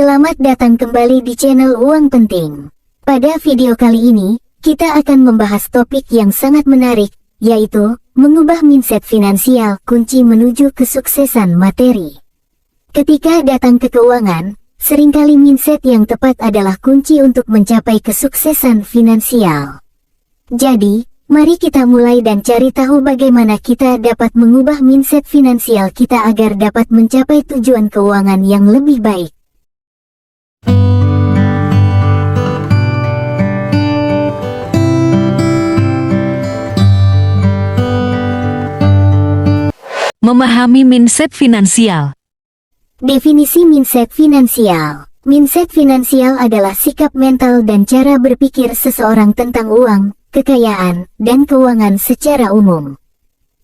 Selamat datang kembali di channel Uang Penting. Pada video kali ini, kita akan membahas topik yang sangat menarik, yaitu mengubah mindset finansial kunci menuju kesuksesan materi. Ketika datang ke keuangan, seringkali mindset yang tepat adalah kunci untuk mencapai kesuksesan finansial. Jadi, mari kita mulai dan cari tahu bagaimana kita dapat mengubah mindset finansial kita agar dapat mencapai tujuan keuangan yang lebih baik. Memahami mindset finansial. Definisi mindset finansial. Mindset finansial adalah sikap mental dan cara berpikir seseorang tentang uang, kekayaan, dan keuangan secara umum.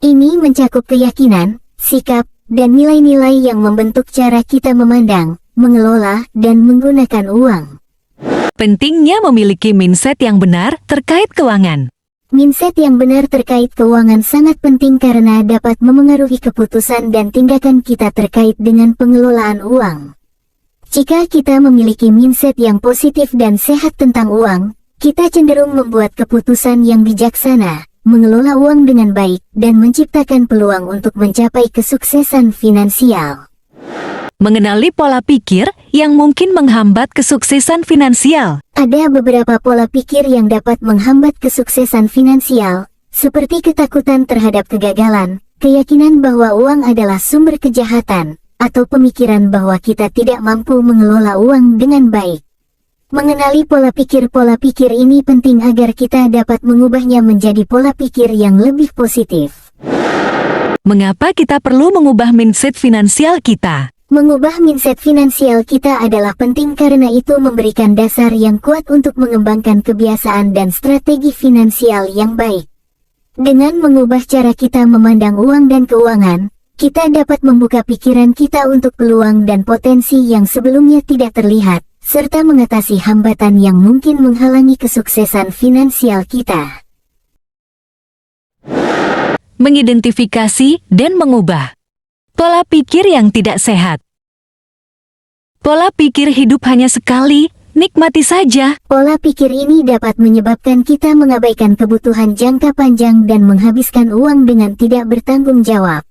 Ini mencakup keyakinan, sikap, dan nilai-nilai yang membentuk cara kita memandang, mengelola, dan menggunakan uang. Pentingnya memiliki mindset yang benar terkait keuangan. Mindset yang benar terkait keuangan sangat penting karena dapat memengaruhi keputusan dan tindakan kita terkait dengan pengelolaan uang. Jika kita memiliki mindset yang positif dan sehat tentang uang, kita cenderung membuat keputusan yang bijaksana, mengelola uang dengan baik, dan menciptakan peluang untuk mencapai kesuksesan finansial. Mengenali pola pikir yang mungkin menghambat kesuksesan finansial. Ada beberapa pola pikir yang dapat menghambat kesuksesan finansial, seperti ketakutan terhadap kegagalan, keyakinan bahwa uang adalah sumber kejahatan, atau pemikiran bahwa kita tidak mampu mengelola uang dengan baik. Mengenali pola pikir ini penting agar kita dapat mengubahnya menjadi pola pikir yang lebih positif. Mengapa kita perlu mengubah mindset finansial kita? Mengubah mindset finansial kita adalah penting karena itu memberikan dasar yang kuat untuk mengembangkan kebiasaan dan strategi finansial yang baik. Dengan mengubah cara kita memandang uang dan keuangan, kita dapat membuka pikiran kita untuk peluang dan potensi yang sebelumnya tidak terlihat, serta mengatasi hambatan yang mungkin menghalangi kesuksesan finansial kita. Mengidentifikasi dan mengubah pola pikir yang tidak sehat. Pola pikir hidup hanya sekali, nikmati saja. Pola pikir ini dapat menyebabkan kita mengabaikan kebutuhan jangka panjang dan menghabiskan uang dengan tidak bertanggung jawab.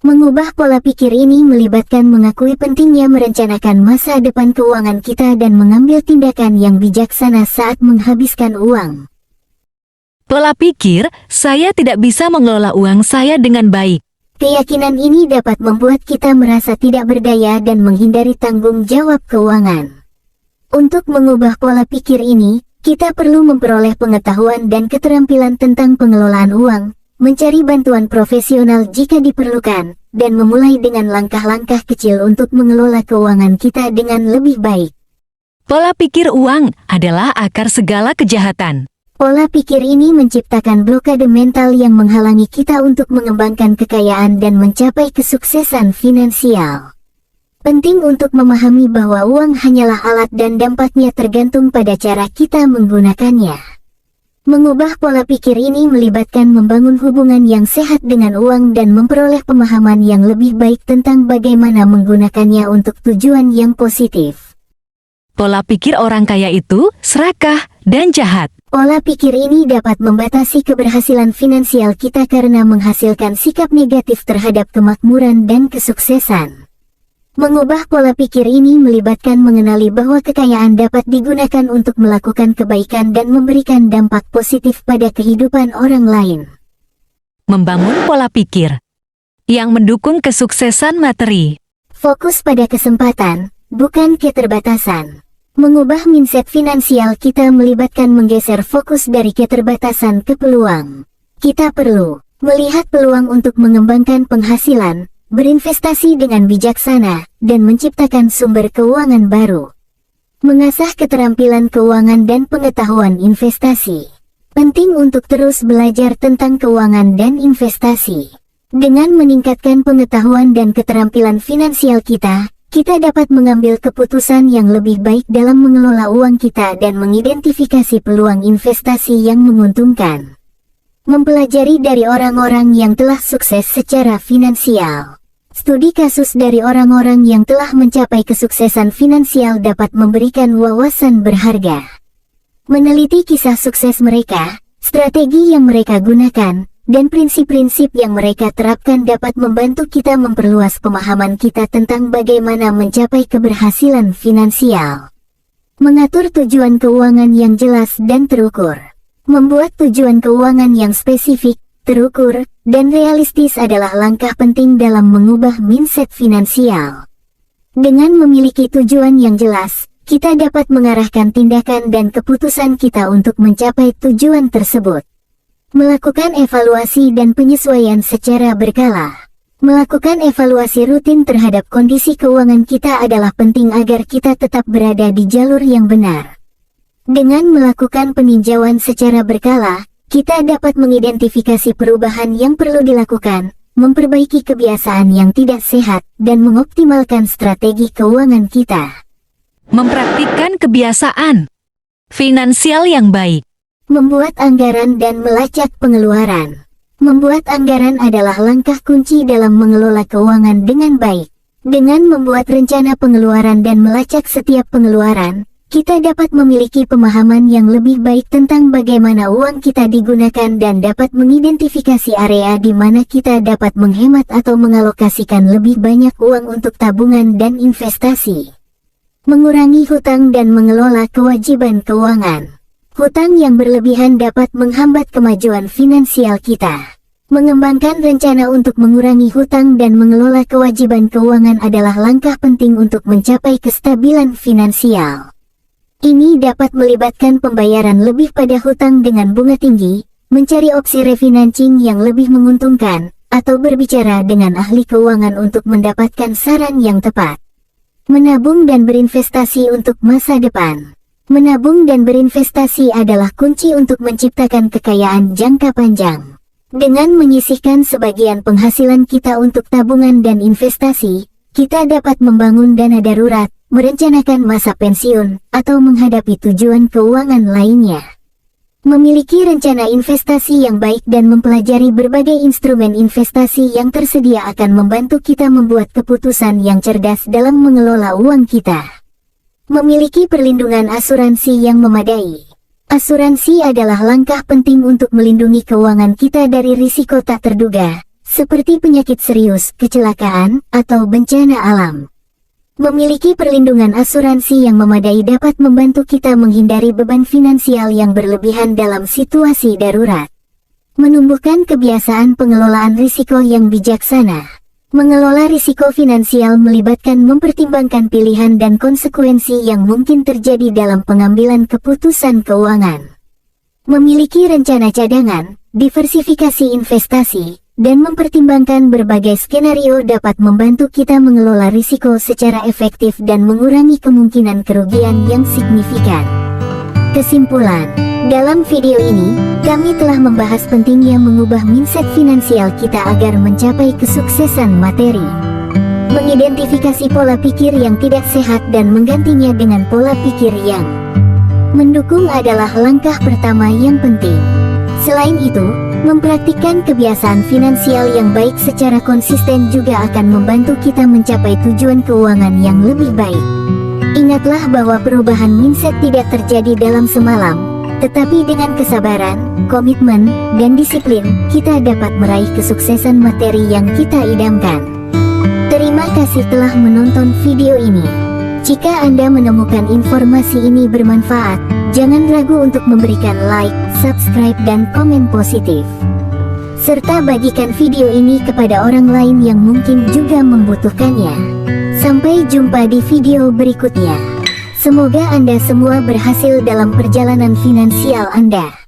Mengubah pola pikir ini melibatkan mengakui pentingnya merencanakan masa depan keuangan kita dan mengambil tindakan yang bijaksana saat menghabiskan uang. Pola pikir, saya tidak bisa mengelola uang saya dengan baik. Keyakinan ini dapat membuat kita merasa tidak berdaya dan menghindari tanggung jawab keuangan. Untuk mengubah pola pikir ini, kita perlu memperoleh pengetahuan dan keterampilan tentang pengelolaan uang, mencari bantuan profesional jika diperlukan, dan memulai dengan langkah-langkah kecil untuk mengelola keuangan kita dengan lebih baik. Pola pikir uang adalah akar segala kejahatan. Pola pikir ini menciptakan blokade mental yang menghalangi kita untuk mengembangkan kekayaan dan mencapai kesuksesan finansial. Penting untuk memahami bahwa uang hanyalah alat dan dampaknya tergantung pada cara kita menggunakannya. Mengubah pola pikir ini melibatkan membangun hubungan yang sehat dengan uang dan memperoleh pemahaman yang lebih baik tentang bagaimana menggunakannya untuk tujuan yang positif. Pola pikir orang kaya itu serakah dan jahat. Pola pikir ini dapat membatasi keberhasilan finansial kita karena menghasilkan sikap negatif terhadap kemakmuran dan kesuksesan. Mengubah pola pikir ini melibatkan mengenali bahwa kekayaan dapat digunakan untuk melakukan kebaikan dan memberikan dampak positif pada kehidupan orang lain. Membangun pola pikir yang mendukung kesuksesan materi. Fokus pada kesempatan, bukan keterbatasan. Mengubah mindset finansial kita melibatkan menggeser fokus dari keterbatasan ke peluang. Kita perlu melihat peluang untuk mengembangkan penghasilan, berinvestasi dengan bijaksana, dan menciptakan sumber keuangan baru. Mengasah keterampilan keuangan dan pengetahuan investasi. Penting untuk terus belajar tentang keuangan dan investasi. Dengan meningkatkan pengetahuan dan keterampilan finansial kita dapat mengambil keputusan yang lebih baik dalam mengelola uang kita dan mengidentifikasi peluang investasi yang menguntungkan. Mempelajari dari orang-orang yang telah sukses secara finansial. Studi kasus dari orang-orang yang telah mencapai kesuksesan finansial dapat memberikan wawasan berharga. Meneliti kisah sukses mereka, strategi yang mereka gunakan, dan prinsip-prinsip yang mereka terapkan dapat membantu kita memperluas pemahaman kita tentang bagaimana mencapai keberhasilan finansial. Mengatur tujuan keuangan yang jelas dan terukur. Membuat tujuan keuangan yang spesifik, terukur, dan realistis adalah langkah penting dalam mengubah mindset finansial. Dengan memiliki tujuan yang jelas, kita dapat mengarahkan tindakan dan keputusan kita untuk mencapai tujuan tersebut. Melakukan evaluasi dan penyesuaian secara berkala. Melakukan evaluasi rutin terhadap kondisi keuangan kita adalah penting agar kita tetap berada di jalur yang benar. Dengan melakukan peninjauan secara berkala, kita dapat mengidentifikasi perubahan yang perlu dilakukan, memperbaiki kebiasaan yang tidak sehat, dan mengoptimalkan strategi keuangan kita. Mempraktikkan kebiasaan finansial yang baik. Membuat anggaran dan melacak pengeluaran. Membuat anggaran adalah langkah kunci dalam mengelola keuangan dengan baik. Dengan membuat rencana pengeluaran dan melacak setiap pengeluaran, kita dapat memiliki pemahaman yang lebih baik tentang bagaimana uang kita digunakan dan dapat mengidentifikasi area di mana kita dapat menghemat atau mengalokasikan lebih banyak uang untuk tabungan dan investasi. Mengurangi hutang dan mengelola kewajiban keuangan. Hutang yang berlebihan dapat menghambat kemajuan finansial kita. Mengembangkan rencana untuk mengurangi hutang dan mengelola kewajiban keuangan adalah langkah penting untuk mencapai kestabilan finansial. Ini dapat melibatkan pembayaran lebih pada hutang dengan bunga tinggi, mencari opsi refinancing yang lebih menguntungkan, atau berbicara dengan ahli keuangan untuk mendapatkan saran yang tepat. Menabung dan berinvestasi untuk masa depan. Menabung dan berinvestasi adalah kunci untuk menciptakan kekayaan jangka panjang. Dengan menyisihkan sebagian penghasilan kita untuk tabungan dan investasi, kita dapat membangun dana darurat, merencanakan masa pensiun, atau menghadapi tujuan keuangan lainnya. Memiliki rencana investasi yang baik dan mempelajari berbagai instrumen investasi yang tersedia akan membantu kita membuat keputusan yang cerdas dalam mengelola uang kita. Memiliki perlindungan asuransi yang memadai. Asuransi adalah langkah penting untuk melindungi keuangan kita dari risiko tak terduga, seperti penyakit serius, kecelakaan, atau bencana alam. Memiliki perlindungan asuransi yang memadai dapat membantu kita menghindari beban finansial yang berlebihan dalam situasi darurat. Menumbuhkan kebiasaan pengelolaan risiko yang bijaksana. Mengelola risiko finansial melibatkan mempertimbangkan pilihan dan konsekuensi yang mungkin terjadi dalam pengambilan keputusan keuangan. Memiliki rencana cadangan, diversifikasi investasi, dan mempertimbangkan berbagai skenario dapat membantu kita mengelola risiko secara efektif dan mengurangi kemungkinan kerugian yang signifikan. Kesimpulan, dalam video ini, kami telah membahas pentingnya mengubah mindset finansial kita agar mencapai kesuksesan materi. Mengidentifikasi pola pikir yang tidak sehat dan menggantinya dengan pola pikir yang mendukung adalah langkah pertama yang penting. Selain itu, mempraktikkan kebiasaan finansial yang baik secara konsisten juga akan membantu kita mencapai tujuan keuangan yang lebih baik. Ingatlah bahwa perubahan mindset tidak terjadi dalam semalam, tetapi dengan kesabaran, komitmen, dan disiplin, kita dapat meraih kesuksesan materi yang kita idamkan. Terima kasih telah menonton video ini. Jika Anda menemukan informasi ini bermanfaat, jangan ragu untuk memberikan like, subscribe, dan komen positif. Serta bagikan video ini kepada orang lain yang mungkin juga membutuhkannya. Sampai jumpa di video berikutnya. Semoga Anda semua berhasil dalam perjalanan finansial Anda.